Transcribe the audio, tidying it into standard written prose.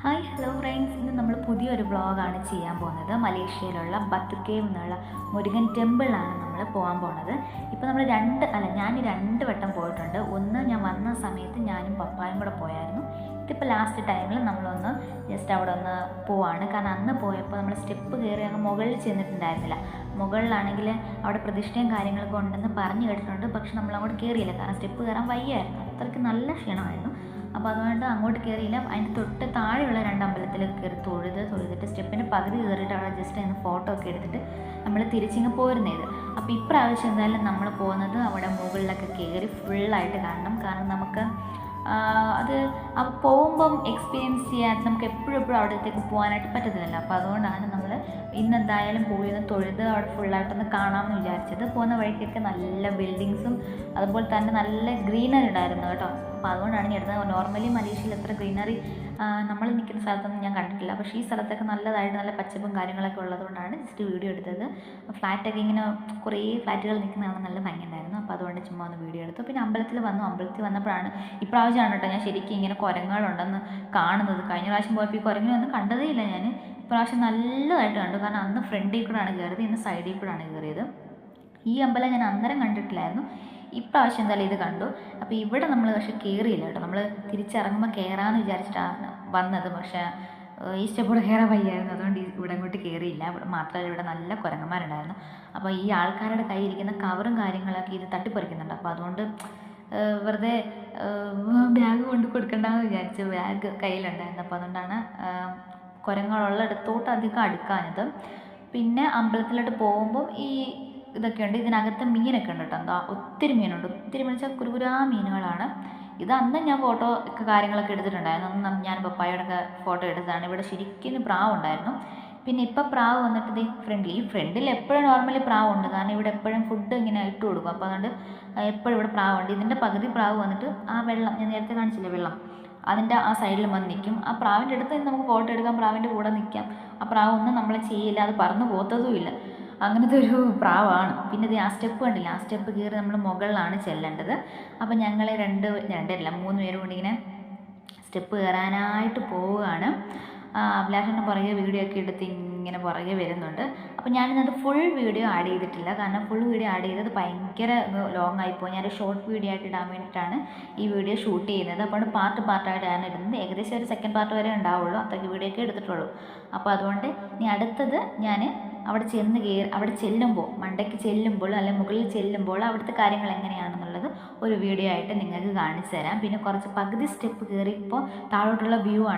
Hi hello friends, ഇന്ന് നമ്മൾ പുതിയൊരു വ്ളോഗാണ് ചെയ്യാൻ പോകുന്നത്. മലേഷ്യയിലുള്ള ബത്ത് കേവ് എന്നുള്ള മുരുകൻ ടെമ്പിളാണ് നമ്മൾ പോകാൻ പോകുന്നത്. ഇപ്പോൾ നമ്മൾ ഞാൻ രണ്ട് വട്ടം പോയിട്ടുണ്ട്. ഒന്ന് ഞാൻ വന്ന സമയത്ത് ഞാനും പപ്പായും കൂടെ പോയായിരുന്നു. ഇതിപ്പോൾ ലാസ്റ്റ് ടൈമിൽ നമ്മളൊന്ന് ജസ്റ്റ് അവിടെ ഒന്ന് പോവാണ്. കാരണം അന്ന് പോയപ്പോൾ നമ്മൾ സ്റ്റെപ്പ് കയറി അങ്ങ് മുകളിൽ ചെന്നിട്ടുണ്ടായിരുന്നില്ല. മുകളിലാണെങ്കിൽ അവിടെ പ്രതിഷ്ഠയും കാര്യങ്ങളൊക്കെ ഉണ്ടെന്ന് പറഞ്ഞു കേട്ടിട്ടുണ്ട്. പക്ഷെ നമ്മളങ്ങോട്ട് കയറിയില്ല, കാരണം സ്റ്റെപ്പ് കയറാൻ വയ്യായിരുന്നു, അത്രയ്ക്ക് നല്ല ക്ഷീണമായിരുന്നു. അപ്പോൾ അതുകൊണ്ട് അങ്ങോട്ട് കയറിയില്ല. അതിൻ്റെ തൊട്ട് താഴെയുള്ള രണ്ട് അമ്പലത്തിൽ കയറി തൊഴുതിട്ട് സ്റ്റെപ്പിൻ്റെ പകുതി കയറിയിട്ട് അവിടെ ജസ്റ്റ് ഒന്ന് ഫോട്ടോ ഒക്കെ എടുത്തിട്ട് നമ്മൾ തിരിച്ചിങ്ങ് പോരുന്നത്. അപ്പോൾ ഇപ്രാവശ്യം എന്തായാലും നമ്മൾ പോകുന്നത് അവിടെ മുകളിലൊക്കെ കയറി ഫുള്ളായിട്ട് കാണണം. കാരണം നമുക്ക് അത് പോകുമ്പം എക്സ്പീരിയൻസ് ചെയ്യാൻ നമുക്ക് എപ്പോഴും അവിടത്തേക്ക് പോകാനായിട്ട് പറ്റത്തില്ലല്ലോ. അപ്പോൾ അതുകൊണ്ടാണ് നമ്മൾ ഇന്നെന്തായാലും പോയി ഒന്ന് തൊഴുത് അവിടെ ഫുള്ളായിട്ടൊന്ന് കാണാമെന്ന് വിചാരിച്ചത്. പോകുന്ന വഴിക്കൊക്കെ നല്ല ബിൽഡിങ്സും അതുപോലെ തന്നെ നല്ല ഗ്രീനറി ഉണ്ടായിരുന്നു കേട്ടോ. അപ്പോൾ അതുകൊണ്ടാണ് ഞാൻ എടുത്തത്. നോർമലി മലേഷ്യയിൽ എത്ര ഗ്രീനറി നമ്മൾ നിൽക്കുന്ന സ്ഥലത്തൊന്നും ഞാൻ കണ്ടിട്ടില്ല. പക്ഷേ ഈ സ്ഥലത്തൊക്കെ നല്ലതായിട്ട് നല്ല പച്ചപ്പും കാര്യങ്ങളൊക്കെ ഉള്ളതുകൊണ്ടാണ് ജസ്റ്റ് വീഡിയോ എടുത്തത്. ഫ്ലാറ്റൊക്കെ ഇങ്ങനെ കുറേ ഫ്ലാറ്റുകൾ നിൽക്കുന്നതാണ്, നല്ല ഭംഗിയുണ്ടായിരുന്നു. അപ്പോൾ അതുകൊണ്ട് ചുമ്മാ ഒന്ന് വീഡിയോ എടുത്തു. പിന്നെ അമ്പലത്തിൽ വന്നപ്പോഴാണ് ഇപ്രാവശ്യമാണ് കേട്ടോ ഞാൻ ശരിക്കും ഇങ്ങനെ കുരങ്ങുകളുണ്ടെന്ന് കാണുന്നത്. കഴിഞ്ഞ പ്രാവശ്യം പോയപ്പോൾ ഈ കുരങ്ങിനൊന്നും കണ്ടതേ ഇല്ല ഞാൻ. ഇപ്രാവശ്യം നല്ലതായിട്ട് കണ്ടു. കാരണം അന്ന് ഫ്രണ്ടിൽ കൂടെയാണ് കയറിയത്, ഇന്ന് സൈഡിൽ കൂടെയാണ് കയറിയത്. ഈ അമ്പലം ഞാൻ അന്നേരം കണ്ടിട്ടില്ലായിരുന്നു. ഇപ്രാവശ്യം എന്തായാലും ഇത് കണ്ടു. അപ്പോൾ ഇവിടെ നമ്മൾ പക്ഷേ കയറിയില്ല കേട്ടോ. നമ്മൾ തിരിച്ചിറങ്ങുമ്പോൾ കയറാമെന്ന് വിചാരിച്ചിട്ടാണ് വന്നത്. പക്ഷേ ഈ സ്റ്റെപ്പ് കയറാൻ വയ്യായിരുന്നു, അതുകൊണ്ട് ഇവിടെ അങ്ങോട്ട് കയറിയില്ല. ഇവിടെ മാത്രമല്ല, ഇവിടെ നല്ല കുരങ്ങന്മാരുണ്ടായിരുന്നു. അപ്പോൾ ഈ ആൾക്കാരുടെ കയ്യിരിക്കുന്ന കവറും കാര്യങ്ങളൊക്കെ ഇത് തട്ടിപ്പറിക്കുന്നുണ്ട്. അപ്പോൾ അതുകൊണ്ട് വെറുതെ ബാഗ് കൊണ്ട് കൊടുക്കണ്ടെന്ന് വിചാരിച്ച് ബാഗ് കയ്യിലുണ്ടായിരുന്നു. അപ്പോൾ അതുകൊണ്ടാണ് കുരങ്ങളുള്ള ഇടത്തോട്ട് അധികം അടുക്കാഞ്ഞത്. പിന്നെ അമ്പലത്തിലോട്ട് പോകുമ്പം ഈ ഇതൊക്കെ ഉണ്ട്. ഇതിനകത്ത് മീനൊക്കെ ഉണ്ട് കേട്ടോ. എന്താ ഒത്തിരി മീനുണ്ട്. ഒത്തിരി വെച്ചാൽ കുരുകുരാ മീനുകളാണ്. ഇത് അന്ന് ഞാൻ ഫോട്ടോ ഒക്കെ കാര്യങ്ങളൊക്കെ എടുത്തിട്ടുണ്ടായിരുന്നു. അന്ന് ഞാൻ പപ്പായോടൊക്കെ ഫോട്ടോ എടുത്തതാണ്. ഇവിടെ ശരിക്കും പ്രാവ് ഉണ്ടായിരുന്നു. പിന്നെ ഇപ്പം പ്രാവ് വന്നിട്ട് ഈ ഫ്രണ്ടിൽ എപ്പോഴും നോർമലി പ്രാവുണ്ട്. കാരണം ഇവിടെ എപ്പോഴും ഫുഡ് ഇങ്ങനെ ഇട്ട് കൊടുക്കും. അപ്പോൾ അതുകൊണ്ട് എപ്പോഴും ഇവിടെ പ്രാവുണ്ട്. ഇതിൻ്റെ പകുതി പ്രാവ് വന്നിട്ട് ആ വെള്ളം ഞാൻ നേരത്തെ കാണിച്ചില്ലേ, വെള്ളം അതിൻ്റെ ആ സൈഡിൽ വന്ന് നിൽക്കും. ആ പ്രാവിൻ്റെ അടുത്ത് നമുക്ക് ഫോട്ടോ എടുക്കാം, പ്രാവിൻ്റെ കൂടെ നിൽക്കാം. ആ പ്രാവ് ഒന്നും നമ്മളെ ചെയ്യില്ല, അത് പറന്ന് പോത്തതുമില്ല. അങ്ങനത്തെ ഒരു പ്രാവാണ്. പിന്നെ ഇത് ആ സ്റ്റെപ്പ് കണ്ടില്ല, ആ സ്റ്റെപ്പ് കയറി നമ്മൾ മുകളിലാണ് ചെല്ലേണ്ടത്. അപ്പം ഞങ്ങൾ രണ്ടല്ല 3 പേരും കൂടി ഇങ്ങനെ സ്റ്റെപ്പ് കയറാനായിട്ട് പോവുകയാണ്. അഭിലാഷിൻ്റെ പുറകെ വീഡിയോ ഒക്കെ എടുത്ത് ഇങ്ങനെ പുറകെ വരുന്നുണ്ട്. അപ്പോൾ ഞാനിന്നത് ഫുൾ വീഡിയോ ആഡ് ചെയ്തിട്ടില്ല, കാരണം ഫുൾ വീഡിയോ ആഡ് ചെയ്തത് ഭയങ്കര ലോങ് ആയിപ്പോയി. ഞാനൊരു ഷോർട്ട് വീഡിയോ ആയിട്ട് ഇടാൻ വേണ്ടിയിട്ടാണ് ഈ വീഡിയോ ഷൂട്ട് ചെയ്യുന്നത്. അപ്പോൾ പാർട്ടായിട്ടാണ് ഇടുന്നത്. ഏകദേശം ഒരു സെക്കൻഡ് പാർട്ട് വരെ ഉണ്ടാവുള്ളൂ, അത്രയ്ക്ക് വീഡിയോ ഒക്കെ എടുത്തിട്ടുള്ളൂ. അപ്പോൾ അതുകൊണ്ട് ഇനി അടുത്തത് ഞാൻ അവിടെ ചെല്ലുമ്പോൾ, മണ്ടയ്ക്ക് ചെല്ലുമ്പോൾ അല്ലെങ്കിൽ മുകളിൽ ചെല്ലുമ്പോൾ അവിടുത്തെ കാര്യങ്ങൾ എങ്ങനെയാണെന്നുള്ളത് ഒരു വീഡിയോ ആയിട്ട് നിങ്ങൾക്ക് കാണിച്ചു തരാം. പിന്നെ കുറച്ച് പകുതി സ്റ്റെപ്പ് കയറി ഇപ്പോൾ താഴോട്ടുള്ള വ്യൂ ആണ്.